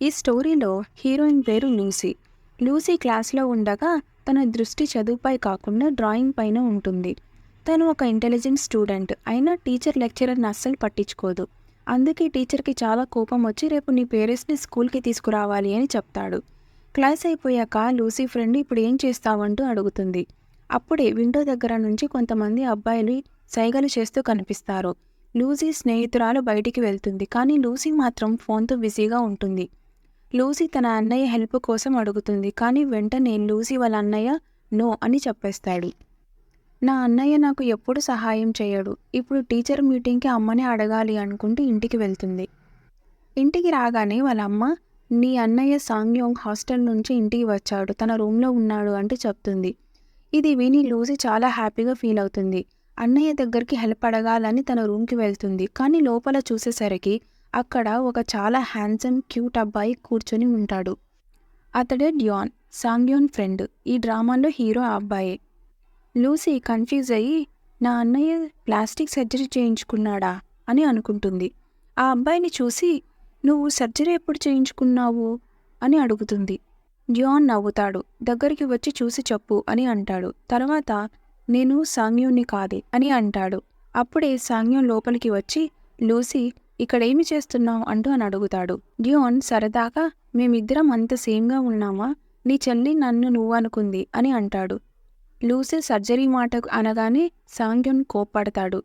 ఈ స్టోరీలో హీరోయిన్ పేరు లూసీ. లూసీ క్లాస్లో ఉండగా తన దృష్టి చదువుపై కాకుండా డ్రాయింగ్ పైన ఉంటుంది. తను ఒక ఇంటెలిజెంట్ స్టూడెంట్ అయినా టీచర్ లెక్చరర్ని అస్సలు పట్టించుకోదు. అందుకే టీచర్కి చాలా కోపం వచ్చి రేపు నీ పేరెంట్స్ని స్కూల్కి తీసుకురావాలి అని చెప్తాడు. క్లాస్ అయిపోయాక లూసీ ఫ్రెండ్ ఇప్పుడు ఏం చేస్తావంటూ అడుగుతుంది. అప్పుడే విండో దగ్గర నుంచి కొంతమంది అబ్బాయిలు సైగలు చేస్తూ కనిపిస్తారు. లూసీ స్నేహితురాలు బయటికి వెళ్తుంది, కానీ లూసీ మాత్రం ఫోన్తో బిజీగా ఉంటుంది. లూసీ తన అన్నయ్య హెల్ప్ కోసం అడుగుతుంది, కానీ వెంటనే లూసీ వాళ్ళ అన్నయ్య నో అని చెప్పేస్తాడు. నా అన్నయ్య నాకు ఎప్పుడు సహాయం చేయడు. ఇప్పుడు టీచర్ మీటింగ్కి అమ్మని అడగాలి అనుకుంటూ ఇంటికి వెళ్తుంది. ఇంటికి రాగానే వాళ్ళ అమ్మ, నీ అన్నయ్య సాంగ్యోంగ్ హాస్టల్ నుంచి ఇంటికి వచ్చాడు, తన రూమ్లో ఉన్నాడు అంటూ చెప్తుంది. ఇది విని లూసీ చాలా హ్యాపీగా ఫీల్ అవుతుంది. అన్నయ్య దగ్గరికి హెల్ప్ అడగాలని తన రూమ్కి వెళ్తుంది, కానీ లోపల చూసేసరికి అక్కడ ఒక చాలా హ్యాండ్సమ్ క్యూట్ అబ్బాయి కూర్చొని ఉంటాడు. అతడే డ్యాన్, సాంగ్యోన్ ఫ్రెండ్. ఈ డ్రామాలో హీరో ఆ అబ్బాయే. లూసీ కన్ఫ్యూజ్ అయ్యి, నా అన్నయ్య ప్లాస్టిక్ సర్జరీ చేయించుకున్నాడా అని అనుకుంటుంది. ఆ అబ్బాయిని చూసి, నువ్వు సర్జరీ ఎప్పుడు చేయించుకున్నావు అని అడుగుతుంది. డ్యాన్ నవ్వుతాడు. దగ్గరికి వచ్చి చూసి చెప్పు అని అంటాడు. తర్వాత నేను సాంగ్యోన్ని కాదు అని అంటాడు. అప్పుడే సాంగ్యోన్ లోపలికి వచ్చి, లూసీ ఇక్కడేమి చేస్తున్నావు అంటూ అని అడుగుతాడు. డ్యాన్ సరదాగా, మేమిద్దరం అంత సేమ్గా ఉన్నామా, నీ చెల్లి నన్ను నువ్వు అనుకుంది అని అంటాడు. లూసీ సర్జరీ మాట అనగానే సాంగ్యోన్ కోప్పడతాడు.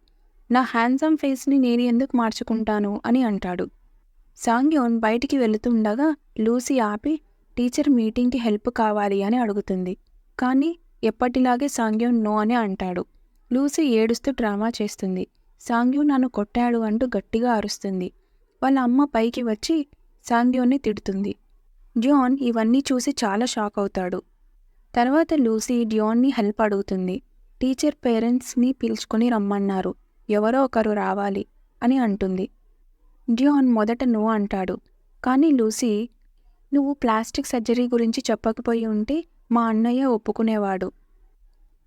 నా హ్యాండ్సమ్ ఫేస్ని నేను ఎందుకు మార్చుకుంటాను అని అంటాడు. సాంగ్యోన్ బయటికి వెళుతుండగా లూసీ ఆపి, టీచర్ మీటింగ్కి హెల్ప్ కావాలి అని అడుగుతుంది. కానీ ఎప్పటిలాగే సాంగ్యోన్ నో అని అంటాడు. లూసీ ఏడుస్తూ డ్రామా చేస్తుంది. సాంగ్యోన్ నన్ను కొట్టాడు అంటూ గట్టిగా అరుస్తుంది. వాళ్ళ అమ్మ పైకి వచ్చి సాంగ్యోన్ని తిడుతుంది. డ్యాన్ ఇవన్నీ చూసి చాలా షాక్ అవుతాడు. తర్వాత లూసీ డ్యాన్ని హెల్ప్ అడుగుతుంది. టీచర్ పేరెంట్స్ని పిలుచుకొని రమ్మన్నారు, ఎవరో ఒకరు రావాలి అని అంటుంది. డ్యాన్ మొదట నో అంటాడు, కానీ లూసీ, నువ్వు ప్లాస్టిక్ సర్జరీ గురించి చెప్పకపోయి ఉంటే మా అన్నయ్య ఒప్పుకునేవాడు,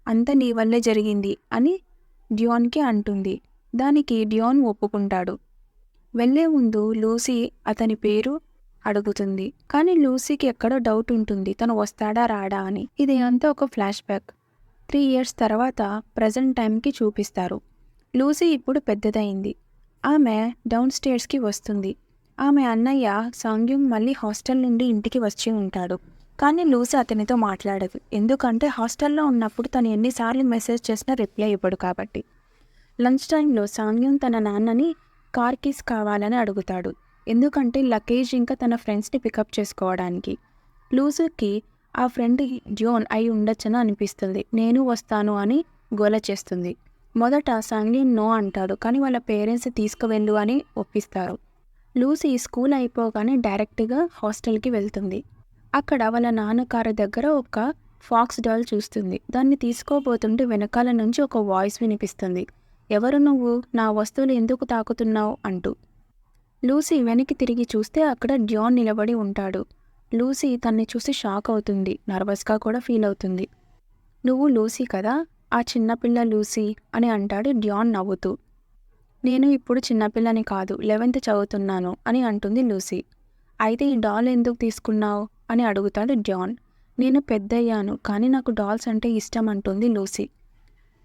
అంతా నీ వల్లే జరిగింది అని డ్యాన్కి అంటుంది. దానికి డ్యాన్ ఒప్పుకుంటాడు. వెళ్లే ముందు లూసీ అతని పేరు అడుగుతుంది, కానీ లూసీకి ఎక్కడో డౌట్ ఉంటుంది, తను వస్తాడా రాడా అని. ఇది అంతా ఒక ఫ్లాష్ బ్యాక్. 3 years తర్వాత ప్రజెంట్ టైంకి చూపిస్తారు. లూసీ ఇప్పుడు పెద్దదైంది. ఆమె డౌన్ స్టేర్స్కి వస్తుంది. ఆమె అన్నయ్య సాంగ్యోంగ్ మళ్ళీ హాస్టల్ నుండి ఇంటికి వచ్చి ఉంటాడు. కానీ లూసీ అతనితో మాట్లాడదు, ఎందుకంటే హాస్టల్లో ఉన్నప్పుడు తను ఎన్నిసార్లు మెసేజ్ చేసినా రిప్లై ఇవ్వడు కాబట్టి. లంచ్ టైంలో సాంగ్యోంగ్ తన నాన్నని కార్ కీస్ కావాలని అడుగుతాడు, ఎందుకంటే లగేజ్ ఇంకా తన ఫ్రెండ్స్ని పికప్ చేసుకోవడానికి. లూసీకి ఆ ఫ్రెండ్ డ్యాన్ అయి ఉండొచ్చని అనిపిస్తుంది. నేను వస్తాను అని గోల చేస్తుంది. మొదట సాంగ్యోన్ నో అంటాడు, కానీ వాళ్ళ పేరెంట్స్ తీసుకువెళ్ళు అని ఒప్పిస్తారు. లూసీ స్కూల్ అయిపోగానే డైరెక్ట్గా హాస్టల్కి వెళ్తుంది. అక్కడ వాళ్ళ నాన్న కారు దగ్గర ఒక ఫాక్స్ డాల్ చూస్తుంది. దాన్ని తీసుకోబోతుంటే వెనకాల నుంచి ఒక వాయిస్ వినిపిస్తుంది, ఎవరు నువ్వు, నా వస్తువులు ఎందుకు తాకుతున్నావు అంటూ. లూసీ వెనక్కి తిరిగి చూస్తే అక్కడ డ్యాన్ నిలబడి ఉంటాడు. లూసీ తన్ని చూసి షాక్ అవుతుంది, నర్వస్గా కూడా ఫీల్ అవుతుంది. నువ్వు లూసీ కదా, ఆ చిన్నపిల్ల లూసీ అని అంటాడు డ్యాన్ నవ్వుతూ. నేను ఇప్పుడు చిన్నపిల్లని కాదు, 11th చదువుతున్నాను అని అంటుంది లూసీ. అయితే ఈ డాల్ ఎందుకు తీసుకున్నావు అని అడుగుతాడు డ్యాన్. నేను పెద్దయ్యాను, కానీ నాకు డాల్స్ అంటే ఇష్టం అంటుంది లూసీ.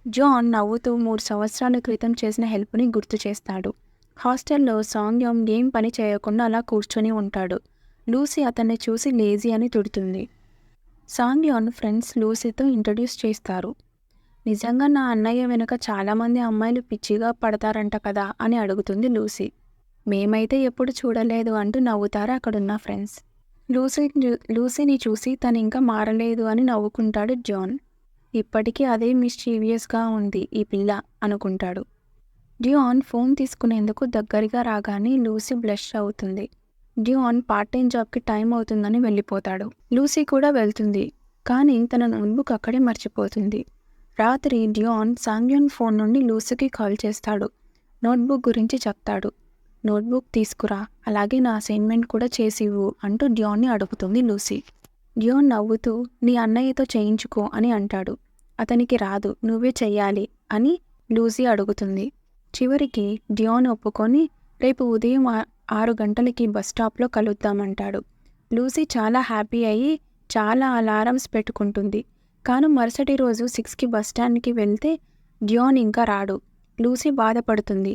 డ్యాన్ నవ్వుతూ 3 సంవత్సరాల క్రితం చేసిన హెల్ప్ని గుర్తు చేస్తాడు. హాస్టల్లో సాంగ్యోంగ్ ఏం పని చేయకుండా అలా కూర్చొని ఉంటాడు. లూసీ అతన్ని చూసి లేజీ అని తిడుతుంది. సాంగ్యోన్ ఫ్రెండ్స్ లూసీతో ఇంట్రడ్యూస్ చేస్తారు. నిజంగా నా అన్నయ్య వెనుక చాలామంది అమ్మాయిలు పిచ్చిగా పడతారంట కదా అని అడుగుతుంది లూసీ. మేమైతే ఎప్పుడు చూడలేదు అంటూ నవ్వుతారు అక్కడున్న ఫ్రెండ్స్. లూసీని చూసి తను ఇంకా మారలేదు అని నవ్వుకుంటాడు డ్యాన్. ఇప్పటికీ అదే మిస్చీవియస్గా ఉంది ఈ పిల్ల అనుకుంటాడు. డ్యాన్ ఫోన్ తీసుకునేందుకు దగ్గరగా రాగానే లూసీ బ్లష్ అవుతుంది. డ్యాన్ పార్ట్ టైం జాబ్కి టైం అవుతుందని వెళ్ళిపోతాడు. లూసీ కూడా వెళ్తుంది, కానీ తన నోట్బుక్ అక్కడే మర్చిపోతుంది. రాత్రి డ్యాన్ సాంగ్యోన్ ఫోన్ నుండి లూసీకి కాల్ చేస్తాడు. నోట్బుక్ గురించి చెప్తాడు. నోట్బుక్ తీసుకురా, అలాగే నా అసైన్మెంట్ కూడా చేసివ్వు అంటూ డ్యాన్ని అడుగుతుంది లూసీ. డ్యాన్ నవ్వుతూ, నీ అన్నయ్యతో చేయించుకో అని అంటాడు. అతనికి రాదు, నువ్వే చెయ్యాలి అని లూసీ అడుగుతుంది. చివరికి డ్యాన్ ఒప్పుకొని రేపు ఉదయం 6 గంటలకి బస్ స్టాప్లో కలుద్దామంటాడు. లూసీ చాలా హ్యాపీ అయ్యి చాలా అలారమ్స్ పెట్టుకుంటుంది. కానీ మరుసటి రోజు 6కి బస్ స్టాండ్కి వెళ్తే జియాన్ ఇంకా రాడు. లూసీ బాధపడుతుంది.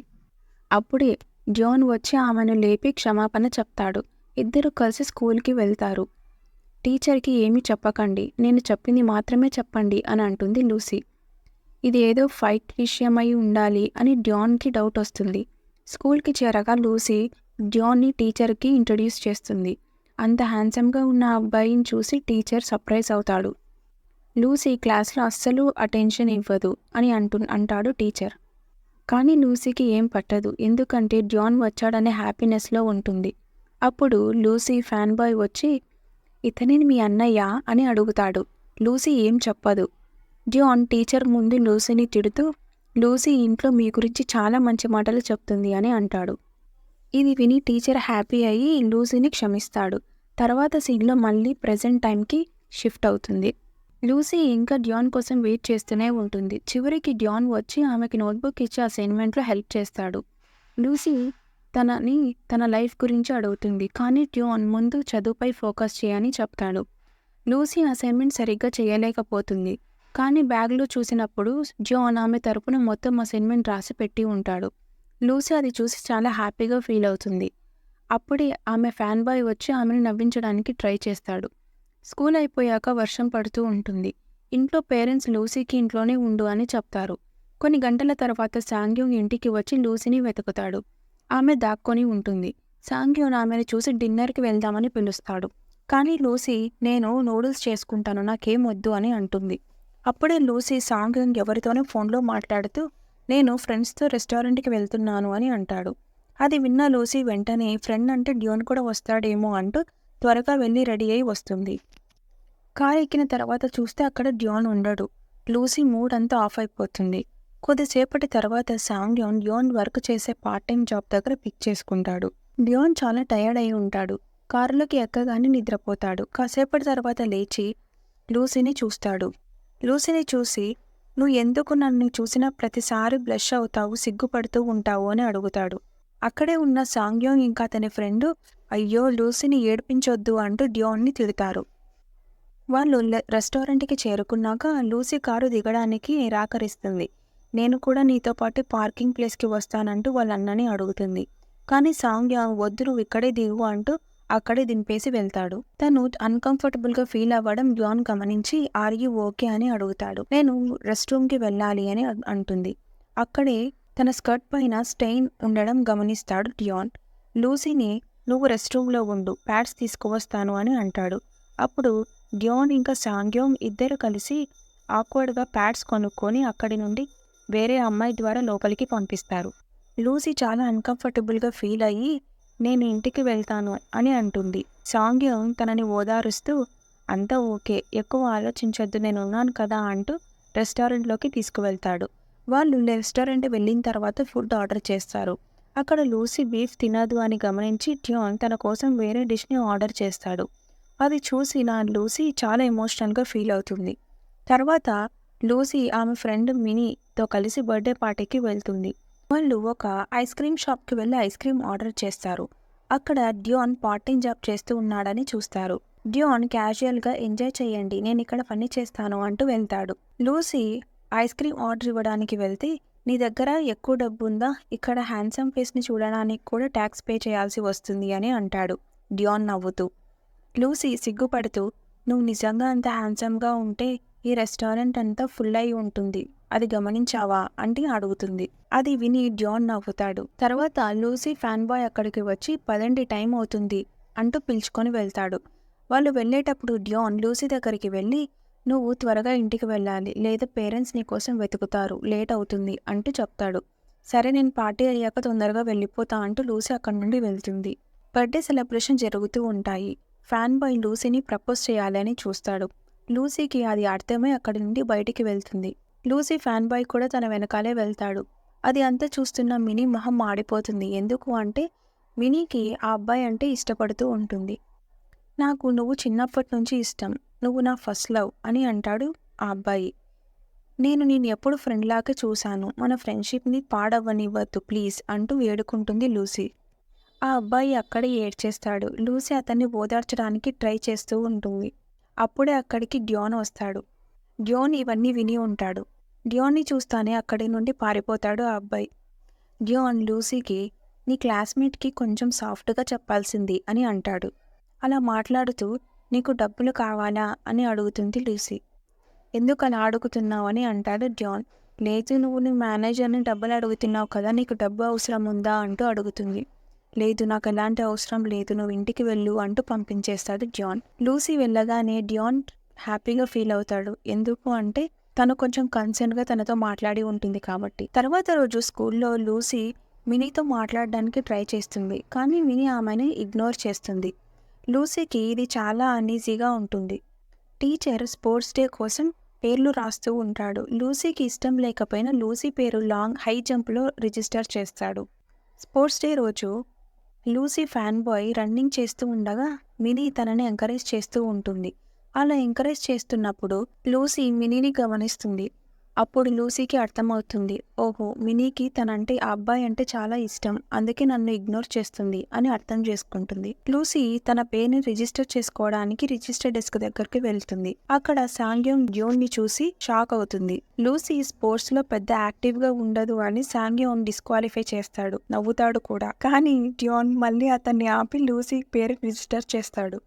అప్పుడే జాన్ వచ్చి ఆమెను లేపి క్షమాపణ చెప్తాడు. ఇద్దరు కలిసి స్కూల్కి వెళ్తారు. టీచర్కి ఏమీ చెప్పకండి, నేను చెప్పింది మాత్రమే చెప్పండి అని అంటుంది లూసీ. ఇది ఏదో ఫైట్ విషయమై ఉండాలి అని జాన్కి డౌట్ వస్తుంది. స్కూల్కి చేరగా లూసీ జాన్ని టీచర్కి ఇంట్రడ్యూస్ చేస్తుంది. అంత హ్యాండ్సమ్గా ఉన్న అబ్బాయిని చూసి టీచర్ సర్ప్రైజ్ అవుతాడు. లూసీ క్లాస్లో అస్సలు అటెన్షన్ ఇవ్వదు అని అంటాడు టీచర్. కానీ లూసీకి ఏం పట్టదు, ఎందుకంటే జాన్ వచ్చాడనే హ్యాపీనెస్లో ఉంటుంది. అప్పుడు లూసీ ఫ్యాన్ బాయ్ వచ్చి ఇతనే మీ అన్నయ్య అని అడుగుతాడు. లూసీ ఏం చెప్పదు. జాన్ టీచర్ ముందు లూసీని తిడుతూ లూసీ ఇంట్లో మీ గురించి చాలా మంచి మాటలు చెప్తుంది అని అంటాడు. ఇది విని టీచర్ హ్యాపీ అయ్యి లూసీని క్షమిస్తాడు. తర్వాత సీన్లో మళ్ళీ ప్రెజెంట్ టైంకి షిఫ్ట్ అవుతుంది. లూసీ ఇంకా డ్యాన్ కోసం వెయిట్ చేస్తూనే ఉంటుంది. చివరికి డ్యాన్ వచ్చి ఆమెకి నోట్బుక్ ఇచ్చి అసైన్మెంట్లో హెల్ప్ చేస్తాడు. లూసీ తన లైఫ్ గురించి అడుగుతుంది, కానీ డ్యాన్ ముందు చదువుపై ఫోకస్ చేయని చెప్తాడు. లూసీ అసైన్మెంట్ సరిగ్గా చేయలేకపోతుంది. కానీ బ్యాగ్లో చూసినప్పుడు డ్యాన్ ఆమె తరపున మొత్తం అసైన్మెంట్ రాసి పెట్టి ఉంటాడు. లూసీ అది చూసి చాలా హ్యాపీగా ఫీల్ అవుతుంది. అప్పుడే ఆమె ఫ్యాన్ బాయ్ వచ్చి ఆమెను నవ్వించడానికి ట్రై చేస్తాడు. స్కూల్ అయిపోయాక వర్షం పడుతూ ఉంటుంది. ఇంట్లో పేరెంట్స్ లూసీకి ఇంట్లోనే ఉండు అని చెప్తారు. కొన్ని గంటల తర్వాత సాంగ్యోన్ ఇంటికి వచ్చి లూసీని వెతుకుతాడు. ఆమె దాక్కొని ఉంటుంది. సాంగ్యోన్ ఆమెను చూసి డిన్నర్కి వెళ్దామని పిలుస్తాడు. కానీ లూసీ నేను నూడిల్స్ చేసుకుంటాను, నాకేం వద్దు అని అంటుంది. అప్పుడే లూసీ సాంగ్యోన్ ఎవరితోనో ఫోన్లో మాట్లాడుతూ నేను ఫ్రెండ్స్తో రెస్టారెంట్కి వెళ్తున్నాను అని అంటాడు. అది విన్న లూసీ వెంటనే ఫ్రెండ్ అంటే డ్యాన్ కూడా వస్తాడేమో అంటూ త్వరగా వెళ్ళి రెడీ అయి వస్తుంది. కారు ఎక్కిన తర్వాత చూస్తే అక్కడ డ్యాన్ ఉండడు. లూసీ మూడ్ అంతా ఆఫ్ అయిపోతుంది. కొద్దిసేపటి తర్వాత డ్యాన్ వర్క్ చేసే పార్ట్ టైం జాబ్ దగ్గర పిక్ చేసుకుంటాడు. డ్యాన్ చాలా టయర్డ్ అయి ఉంటాడు. కారులోకి ఎక్కగానే నిద్రపోతాడు. కాసేపటి తర్వాత లేచి లూసీని చూస్తాడు. లూసీని చూసి నువ్వు ఎందుకు నన్ను చూసిన ప్రతిసారి బ్లష్ అవుతావు, సిగ్గుపడుతూ ఉంటావు అని అడుగుతాడు. అక్కడే ఉన్న సాంగ్యోన్ ఇంకా అతని ఫ్రెండ్ అయ్యో లూసీని ఏడిపించొద్దు అంటూ డ్యాన్ని తిడతారు. వాళ్ళు రెస్టారెంట్కి చేరుకున్నాక లూసీ కారు దిగడానికి నిరాకరిస్తుంది. నేను కూడా నీతో పాటు పార్కింగ్ ప్లేస్కి వస్తానంటూ వాళ్ళ అన్నని అడుగుతుంది. కానీ సాంగ్యాంగ్ వద్దు, నువ్వు ఇక్కడే దిగు అంటూ అక్కడే దింపేసి వెళ్తాడు. తను అన్కంఫర్టబుల్గా ఫీల్ అవ్వడం డ్యాన్ గమనించి ఆర్ యూ ఓకే అని అడుగుతాడు. నేను రెస్ట్ రూమ్కి వెళ్ళాలి అని అంటుంది. అక్కడే తన స్కర్ట్ పైన స్టెయిన్ ఉండడం గమనిస్తాడు డ్యాన్. లూసీని నువ్వు రెస్ట్ రూమ్లో ఉండు, ప్యాడ్స్ తీసుకువస్తాను అని అంటాడు. అప్పుడు డ్యాన్ ఇంకా సాంగ్యోంగ్ ఇద్దరు కలిసి ఆక్వర్డ్గా ప్యాడ్స్ కొనుక్కొని అక్కడి నుండి వేరే అమ్మాయి ద్వారా లోపలికి పంపిస్తారు. లూసీ చాలా అన్కంఫర్టబుల్గా ఫీల్ అయ్యి నేను ఇంటికి వెళ్తాను అని అంటుంది. సాంగ్యోంగ్ తనని ఓదారుస్తూ అంతా ఓకే, ఎక్కువ ఆలోచించొద్దు, నేను ఉన్నాను కదా అంటూ రెస్టారెంట్లోకి తీసుకువెళ్తాడు. వాళ్ళు రెస్టారెంట్ వెళ్ళిన తర్వాత ఫుడ్ ఆర్డర్ చేస్తారు. అక్కడ లూసీ బీఫ్ తినదు అని గమనించి డ్యాన్ తన కోసం వేరే డిష్ని ఆర్డర్ చేస్తాడు. అది చూసి లూసీ చాలా ఎమోషనల్గా ఫీల్ అవుతుంది. తర్వాత లూసీ ఆమె ఫ్రెండ్ మినీతో కలిసి బర్త్డే పార్టీకి వెళ్తుంది. వాళ్ళు ఒక ఐస్ క్రీమ్ షాప్కి వెళ్ళి ఐస్ క్రీమ్ ఆర్డర్ చేస్తారు. అక్కడ డ్యాన్ పార్ట్ టైం జాబ్ చేస్తూ ఉన్నాడని చూస్తారు. డ్యాన్ క్యాజువల్గా ఎంజాయ్ చేయండి, నేను ఇక్కడ పని చేస్తాను అంటూ వెళ్తాడు. లూసీ ఐస్ క్రీమ్ ఆర్డర్ ఇవ్వడానికి వెళ్తే నీ దగ్గర ఎక్కువ డబ్బు ఉందా, ఇక్కడ హ్యాండ్సమ్ ఫేస్ని చూడడానికి కూడా ట్యాక్స్ పే చేయాల్సి వస్తుంది అని అంటాడు డ్యాన్ నవ్వుతూ. లూసీ సిగ్గుపడుతూ నువ్వు నిజంగా అంత హ్యాండ్సమ్గా ఉంటే ఈ రెస్టారెంట్ అంతా ఫుల్ అయి ఉంటుంది, అది గమనించావా అంటే అడుగుతుంది. అది విని డ్యాన్ నవ్వుతాడు. తర్వాత లూసీ ఫ్యాన్ బాయ్ అక్కడికి వచ్చి పదండి టైం అవుతుంది అంటూ పిలుచుకొని వెళ్తాడు. వాళ్ళు వెళ్ళేటప్పుడు డ్యాన్ లూసీ దగ్గరికి వెళ్ళి నువ్వు త్వరగా ఇంటికి వెళ్ళాలి, లేదా పేరెంట్స్ నీ కోసం వెతుకుతారు, లేట్ అవుతుంది అంటూ చెప్తాడు. సరే నేను పార్టీ అయ్యాక తొందరగా వెళ్ళిపోతా అంటూ లూసీ అక్కడి నుండి వెళ్తుంది. బర్త్డే సెలబ్రేషన్ జరుగుతూ ఉంటాయి. ఫ్యాన్ బాయ్ లూసీని ప్రపోజ్ చేయాలని చూస్తాడు. లూసీకి అది అర్థమై అక్కడి నుండి బయటికి వెళ్తుంది. లూసీ ఫ్యాన్ బాయ్ కూడా తన వెనకాలే వెళ్తాడు. అది అంతా చూస్తున్న మినీ మొహం మాడిపోతుంది. ఎందుకు అంటే మినీకి ఆ అబ్బాయి అంటే ఇష్టపడుతూ ఉంటుంది. నాకు నువ్వు చిన్నప్పటి నుంచి ఇష్టం, నువ్వు నా ఫస్ట్ లవ్ అని అంటాడు ఆ అబ్బాయి. నేను ఎప్పుడు ఫ్రెండ్ లాగా చూశాను, మన ఫ్రెండ్షిప్ని పాడవ్వనివ్వద్దు ప్లీజ్ అంటూ వేడుకుంటుంది లూసీ. ఆ అబ్బాయి అక్కడే ఏడ్చేస్తాడు. లూసీ అతన్ని ఓదార్చడానికి ట్రై చేస్తూ ఉంటుంది. అప్పుడే అక్కడికి డ్యాన్ వస్తాడు. డ్యాన్ ఇవన్నీ విని ఉంటాడు. డ్యాన్ని చూస్తానే అక్కడి నుండి పారిపోతాడు ఆ అబ్బాయి. డ్యాన్ లూసీకి నీ క్లాస్మేట్కి కొంచెం సాఫ్ట్గా చెప్పాల్సింది అని అంటాడు. అలా మాట్లాడుతూ నీకు డబ్బులు కావాలా అని అడుగుతుంది లూసీ. ఎందుకు అలా అడుగుతున్నావు అని అంటాడు డ్యాన్. లేదు, నువ్వు నీ మేనేజర్ని డబ్బులు అడుగుతున్నావు కదా, నీకు డబ్బు అవసరం ఉందా అంటూ అడుగుతుంది. లేదు, నాకు ఎలాంటి అవసరం లేదు, నువ్వు ఇంటికి వెళ్ళు అంటూ పంపించేస్తాడు డ్యాన్. లూసీ వెళ్ళగానే డ్యాన్ హ్యాపీగా ఫీల్ అవుతాడు. ఎందుకు అంటే తను కొంచెం కన్సర్న్గా తనతో మాట్లాడి ఉంటుంది కాబట్టి. తర్వాత రోజు స్కూల్లో లూసీ మినీతో మాట్లాడడానికి ట్రై చేస్తుంది, కానీ మినీ ఆమెని ఇగ్నోర్ చేస్తుంది. లూసీకి ఇది చాలా అనీజీగా ఉంటుంది. టీచర్ స్పోర్ట్స్ డే కోసం పేర్లు రాస్తూ ఉంటాడు. లూసీకి ఇష్టం లేకపోయినా లూసీ పేరు లాంగ్ హై జంప్లో రిజిస్టర్ చేస్తాడు. స్పోర్ట్స్ డే రోజు లూసీ ఫ్యాన్ బాయ్ రన్నింగ్ చేస్తూ ఉండగా మినీ తనని ఎంకరేజ్ చేస్తూ ఉంటుంది. అలా ఎంకరేజ్ చేస్తున్నప్పుడు లూసీ మినీని గమనిస్తుంది. అప్పుడు లూసీకి అర్థమవుతుంది, ఓహో, మినీకి తనంటే ఆ అబ్బాయి అంటే చాలా ఇష్టం, అందుకే నన్ను ఇగ్నోర్ చేస్తుంది అని అర్థం చేసుకుంటుంది. లూసీ తన పేరుని రిజిస్టర్ చేసుకోవడానికి రిజిస్టర్ డెస్క్ దగ్గరికి వెళ్తుంది. అక్కడ సాంగ్యోంగ్ డ్యాన్ని చూసి షాక్ అవుతుంది. లూసీ స్పోర్ట్స్ లో పెద్ద యాక్టివ్ గా ఉండదు అని సాంగ్యోంగ్ డిస్క్వాలిఫై చేస్తాడు, నవ్వుతాడు కూడా. కానీ డ్యాన్ మళ్ళీ అతన్ని ఆపి లూసీ పేరు రిజిస్టర్ చేస్తాడు.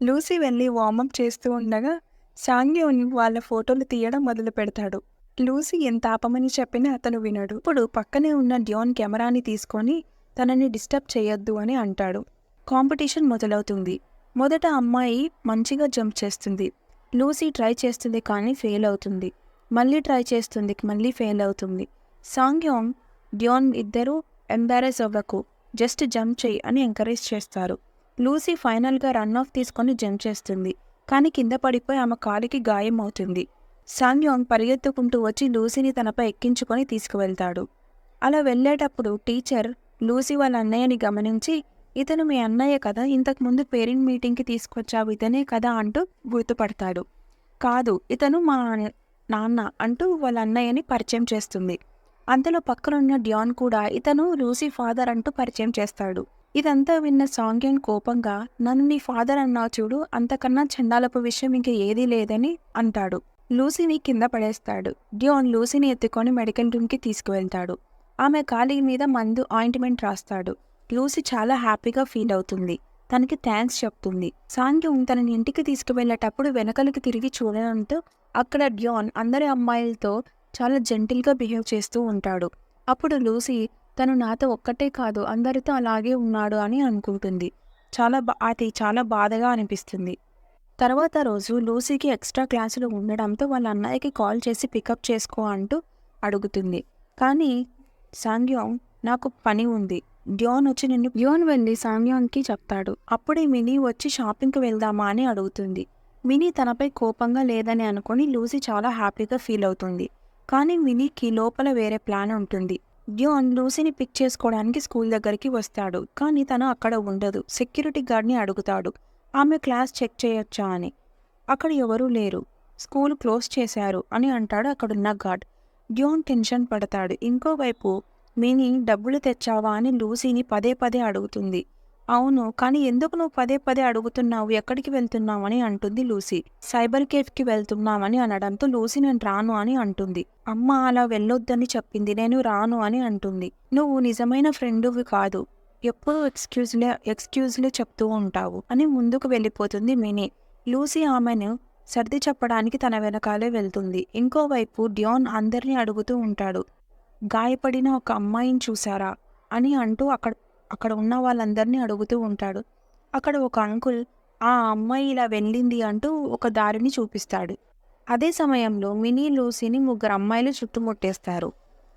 లూసీ వెళ్ళి వార్మప్ చేస్తూ ఉండగా సాంగ్యోన్ వాళ్ళ ఫోటోలు తీయడం మొదలు పెడతాడు. లూసీ ఎంత ఆపమని చెప్పినా అతను వినడు. ఇప్పుడు పక్కనే ఉన్న డ్యాన్ కెమెరాని తీసుకొని తనని డిస్టర్బ్ చేయొద్దు అని అంటాడు. కాంపిటీషన్ మొదలవుతుంది. మొదట అమ్మాయి మంచిగా జంప్ చేస్తుంది. లూసీ ట్రై చేస్తుంది కానీ ఫెయిల్ అవుతుంది. మళ్ళీ ట్రై చేస్తుంది, మళ్ళీ ఫెయిల్ అవుతుంది. సాంగ్యోంగ్ డ్యాన్ ఇద్దరూ ఎంబారెస్ అవ్వకు, జస్ట్ జంప్ చేయి అని ఎంకరేజ్ చేస్తారు. లూసీ ఫైనల్గా రన్ ఆఫ్ తీసుకొని జంప్ చేస్తుంది, కానీ కింద పడిపోయి ఆమె కాలికి గాయం అవుతుంది. సాంగ్యోంగ్ పరిగెత్తుకుంటూ వచ్చి లూసీని తనపై ఎక్కించుకొని తీసుకువెళ్తాడు. అలా వెళ్ళేటప్పుడు టీచర్ లూసీ వాళ్ళ అన్నయ్యని గమనించి, ఇతను మీ అన్నయ్య కదా, ఇంతకుముందు పేరెంట్ మీటింగ్కి తీసుకొచ్చావు ఇతనే కదా అంటూ గుర్తుపడతాడు. కాదు, ఇతను మా నాన్న అంటూ వాళ్ళ అన్నయ్యని పరిచయం చేస్తుంది. అంతలో పక్కనున్న డ్యాన్ కూడా ఇతను లూసీ ఫాదర్ అంటూ పరిచయం చేస్తాడు. ఇదంతా విన్న సాంగ్యోంగ్ కోపంగా, నన్ను నీ ఫాదర్ అన్నావు చూడు, అంతకన్నా చండాలపు విషయం ఇంక ఏదీ లేదని అంటాడు. లూసీని కింద పడేస్తాడు. డ్యాన్ లూసీని ఎత్తుకొని మెడికల్ రూమ్కి తీసుకువెళ్తాడు. ఆమె కాలి మీద మందు ఆయింట్మెంట్ రాస్తాడు. లూసీ చాలా హ్యాపీగా ఫీల్ అవుతుంది. తనకి థ్యాంక్స్ చెప్తుంది. సాంగ్యోంగ్ తనని ఇంటికి తీసుకువెళ్ళేటప్పుడు వెనకలికి తిరిగి చూడడంతో అక్కడ డ్యాన్ అందరి అమ్మాయిలతో చాలా జెంటిల్గా బిహేవ్ చేస్తూ ఉంటాడు. అప్పుడు లూసీ తను నాతో ఒక్కటే కాదు అందరితో అలాగే ఉన్నాడు అని అనుకుంటుంది. అది చాలా బాధగా అనిపిస్తుంది. తర్వాత రోజు లూసీకి ఎక్స్ట్రా క్లాసులు ఉండడంతో వాళ్ళ అన్నయ్యకి కాల్ చేసి పికప్ చేసుకో అంటూ అడుగుతుంది. కానీ సాంగ్యోంగ్ నాకు పని ఉంది, డ్యాన్ వెళ్ళి సాంగ్యోంగ్కి చెప్తాడు. అప్పుడే మినీ వచ్చి షాపింగ్కి వెళ్దామా అని అడుగుతుంది. మినీ తనపై కోపంగా లేదని అనుకుని లూసీ చాలా హ్యాపీగా ఫీల్ అవుతుంది. కానీ మినీకి లోపల వేరే ప్లాన్ ఉంటుంది. డ్యాన్ లూసీని పిక్ చేసుకోవడానికి స్కూల్ దగ్గరికి వస్తాడు, కానీ తను అక్కడ ఉండదు. సెక్యూరిటీ గార్డ్ని అడుగుతాడు, ఆమె క్లాస్ చెక్ చేయొచ్చా అని. అక్కడ ఎవరూ లేరు, స్కూల్ క్లోజ్ చేశారు అని అంటాడు అక్కడున్న గార్డ్. డ్యాన్ టెన్షన్ పడతాడు. ఇంకోవైపు మినీ డబ్బులు తెచ్చావా అని లూసీని పదే పదే అడుగుతుంది. అవును, కానీ ఎందుకు నువ్వు పదే పదే అడుగుతున్నావు, ఎక్కడికి వెళ్తున్నావు అని అంటుంది లూసీ. సైబర్ కేఫ్కి వెళ్తున్నామని అనడంతో లూసీ నేను రాను అని అంటుంది. అమ్మ అలా వెళ్ళొద్దని చెప్పింది, నేను రాను అని అంటుంది. నువ్వు నిజమైన ఫ్రెండువి కాదు, ఎప్పుడూ ఎక్స్క్యూజ్లే చెప్తూ ఉంటావు అని ముందుకు వెళ్ళిపోతుంది మినీ. లూసీ ఆమెను సర్ది చెప్పడానికి తన వెనకాలే వెళ్తుంది. ఇంకోవైపు డ్యాన్ అందరినీ అడుగుతూ ఉంటాడు, గాయపడిన ఒక అమ్మాయిని చూసారా అని అంటూ అక్కడ ఉన్న వాళ్ళందరినీ అడుగుతూ ఉంటాడు. అక్కడ ఒక అంకుల్ ఆ అమ్మాయి ఇలా వెళ్ళింది అంటూ ఒక దారిని చూపిస్తాడు. అదే సమయంలో మినీ లూసీని ముగ్గురు అమ్మాయిలు చుట్టుముట్టేస్తారు.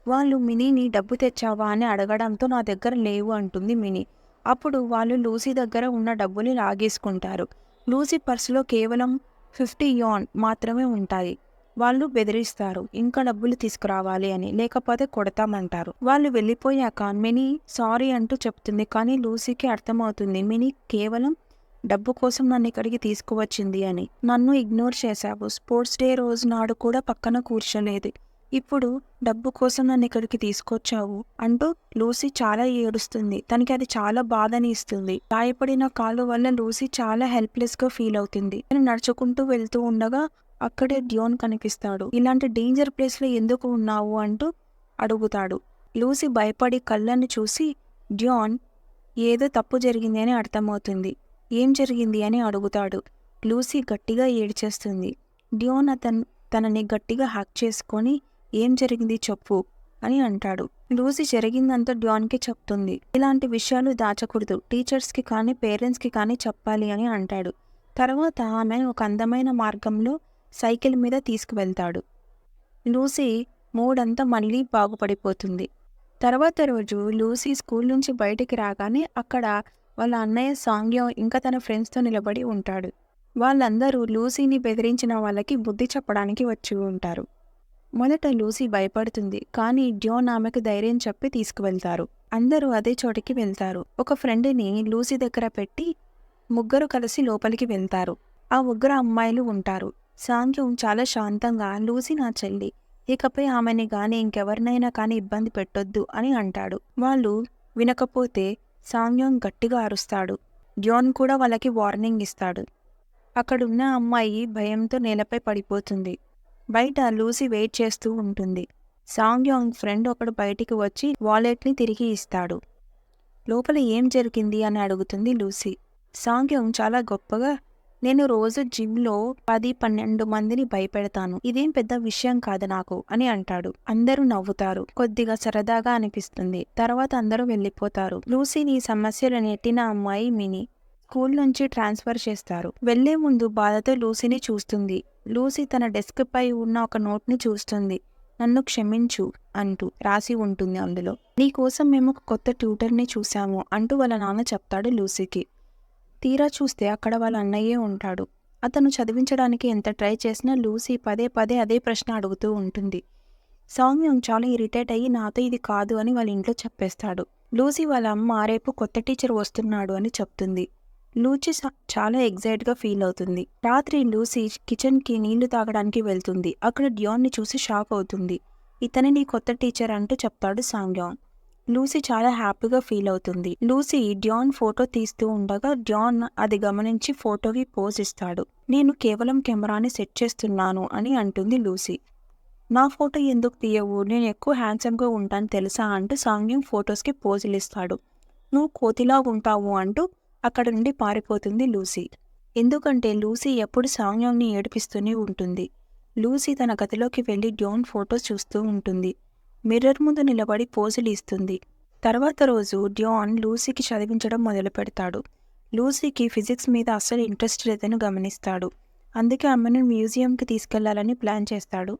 వాళ్ళు మినీని డబ్బు తెచ్చావా అని అడగడంతో నా దగ్గర లేవు అంటుంది మినీ. అప్పుడు వాళ్ళు లూసీ దగ్గర ఉన్న డబ్బుని లాగేసుకుంటారు. లూసీ పర్సులో కేవలం 50 యాన్ మాత్రమే ఉంటాయి. వాళ్ళు బెదిరిస్తారు, ఇంకా డబ్బులు తీసుకురావాలి అని, లేకపోతే కొడతామంటారు. వాళ్ళు వెళ్ళిపోయాక మినీ సారీ అంటూ చెప్తుంది. కానీ లూసీకి అర్థమవుతుంది, మినీ కేవలం డబ్బు కోసం నన్ను ఇక్కడికి తీసుకువచ్చింది అని. నన్ను ఇగ్నోర్ చేశావు, స్పోర్ట్స్ డే రోజు నాడు కూడా పక్కన కూర్చోలేదు, ఇప్పుడు డబ్బు కోసం నన్ను ఇక్కడికి తీసుకొచ్చావు అంటూ లూసీ చాలా ఏడుస్తుంది. తనకి అది చాలా బాధని ఇస్తుంది. గాయపడిన కాలు వల్ల లూసీ చాలా హెల్ప్లెస్ గా ఫీల్ అవుతుంది. తను నడుచుకుంటూ వెళ్తూ ఉండగా అక్కడే డ్యోన్ కనిపిస్తాడు. ఇలాంటి డేంజర్ ప్లేస్ లో ఎందుకు ఉన్నావు అంటూ అడుగుతాడు. లూసీ భయపడి కళ్ళని చూసి డ్యోన్ ఏదో తప్పు జరిగింది అని అర్థమవుతుంది. ఏం జరిగింది అని అడుగుతాడు. లూసీ గట్టిగా ఏడ్చేస్తుంది. డ్యోన్ తనని గట్టిగా హక్ చేసుకొని ఏం జరిగింది చెప్పు అని అంటాడు. లూసీ జరిగిందంతా డ్యాన్కి చెప్తుంది. ఇలాంటి విషయాలు దాచకూడదు, టీచర్స్కి కానీ పేరెంట్స్కి కానీ చెప్పాలి అని అంటాడు. తర్వాత ఆమె ఒక అందమైన మార్గంలో సైకిల్ మీద తీసుకువెళ్తాడు. లూసీ మూడంతా మళ్ళీ బాగుపడిపోతుంది. తర్వాత రోజు లూసీ స్కూల్ నుంచి బయటికి రాగానే అక్కడ వాళ్ళ అన్నయ్య సాంగ్యం ఇంకా తన ఫ్రెండ్స్తో నిలబడి ఉంటాడు. వాళ్ళందరూ లూసీని బెదిరించిన వాళ్ళకి బుద్ధి చెప్పడానికి వచ్చి ఉంటారు. మొదట లూసీ భయపడుతుంది, కానీ డ్యోన్ ఆమెకు ధైర్యం చెప్పి తీసుకువెళ్తారు. అందరూ అదే చోటికి వెళ్తారు. ఒక ఫ్రెండ్ని లూసీ దగ్గర పెట్టి ముగ్గురు కలిసి లోపలికి వెళ్తారు. ఆ ముగ్గురు అమ్మాయిలు ఉంటారు. సాంగ్యం చాలా శాంతంగా లూసీ నా చెల్లి, ఇకపై ఆమెని గాని ఇంకెవరినైనా కానీ ఇబ్బంది పెట్టొద్దు అని అంటాడు. వాళ్ళు వినకపోతే సాంగ్యం గట్టిగా అరుస్తాడు. డ్యోన్ కూడా వాళ్ళకి వార్నింగ్ ఇస్తాడు. అక్కడున్న అమ్మాయి భయంతో నేలపై పడిపోతుంది. బయట లూసీ వెయిట్ చేస్తూ ఉంటుంది. సాంగ్యాంగ్ ఫ్రెండ్ ఒకడు బయటికి వచ్చి వాలెట్ని తిరిగి ఇస్తాడు. లోపల ఏం జరిగింది అని అడుగుతుంది లూసీ. సాంగ్యాంగ్ చాలా గొప్పగా, నేను రోజు జిమ్లో 10-12 మందిని భయపెడతాను, ఇదేం పెద్ద విషయం కాదు నాకు అని అంటాడు. అందరూ నవ్వుతారు. కొద్దిగా సరదాగా అనిపిస్తుంది. తర్వాత అందరూ వెళ్ళిపోతారు. లూసీని సమస్యలు నెట్టిన అమ్మాయి మినీ. స్కూల్ నుంచి ట్రాన్స్ఫర్ చేస్తారు. వెళ్లే ముందు బాధతో లూసీని చూస్తుంది. లూసీ తన డెస్క్ పై ఉన్న ఒక నోట్ని చూస్తుంది. నన్ను క్షమించు అంటూ రాసి ఉంటుంది అందులో. నీకోసం మేము ఒక కొత్త ట్యూటర్ని చూశాము అంటూ వాళ్ళ నాన్న చెప్తాడు లూసీకి. తీరా చూస్తే అక్కడ వాళ్ళ అన్నయ్యే ఉంటాడు. అతను చదివించడానికి ఎంత ట్రై చేసినా లూసీ పదే పదే అదే ప్రశ్న అడుగుతూ ఉంటుంది. సాంగ్యం చాలా ఇరిటేట్ అయ్యి నాతో ఇది కాదు అని వాళ్ళ ఇంట్లో చెప్పేస్తాడు. లూసీ వాళ్ళ అమ్మ రేపు కొత్త టీచర్ వస్తున్నాడు అని చెప్తుంది. లూసీ చాలా ఎగ్జైట్గా ఫీల్ అవుతుంది. రాత్రి లూసీ కిచెన్కి నీళ్లు తాగడానికి వెళ్తుంది. అక్కడ డ్యాన్ని చూసి షాక్ అవుతుంది. ఇతనే నీ కొత్త టీచర్ అంటూ చెప్తాడు సాంగ్యాన్. లూసీ చాలా హ్యాపీగా ఫీల్ అవుతుంది. లూసీ డ్యాన్ ఫోటో తీస్తూ ఉండగా డ్యాన్ అది గమనించి ఫోటోకి పోజ్ ఇస్తాడు. నేను కేవలం కెమెరాని సెట్ చేస్తున్నాను అని అంటుంది లూసీ. నా ఫోటో ఎందుకు తీయవు, నేను ఎక్కువ హ్యాండ్సమ్గా ఉంటాను తెలుసా అంటూ సాంగ్యం ఫొటోస్కి పోజులు ఇస్తాడు. నువ్వు కోతిలా ఉంటావు అంటూ అక్కడ నుండి పారిపోతుంది లూసీ. ఎందుకంటే లూసీ ఎప్పుడు సాంగ్యంని ఏడిపిస్తూనే ఉంటుంది. లూసీ తన గదిలోకి వెళ్లి డ్యాన్ ఫోటో చూస్తూ ఉంటుంది. మిర్రర్ ముందు నిలబడి పోజులు ఇస్తుంది. తర్వాత రోజు డ్యాన్ లూసీకి చదివించడం మొదలు పెడతాడు. లూసీకి ఫిజిక్స్ మీద అస్సలు ఇంట్రెస్ట్ లేదని గమనిస్తాడు. అందుకే ఆమెను మ్యూజియంకి తీసుకెళ్లాలని ప్లాన్ చేస్తాడు.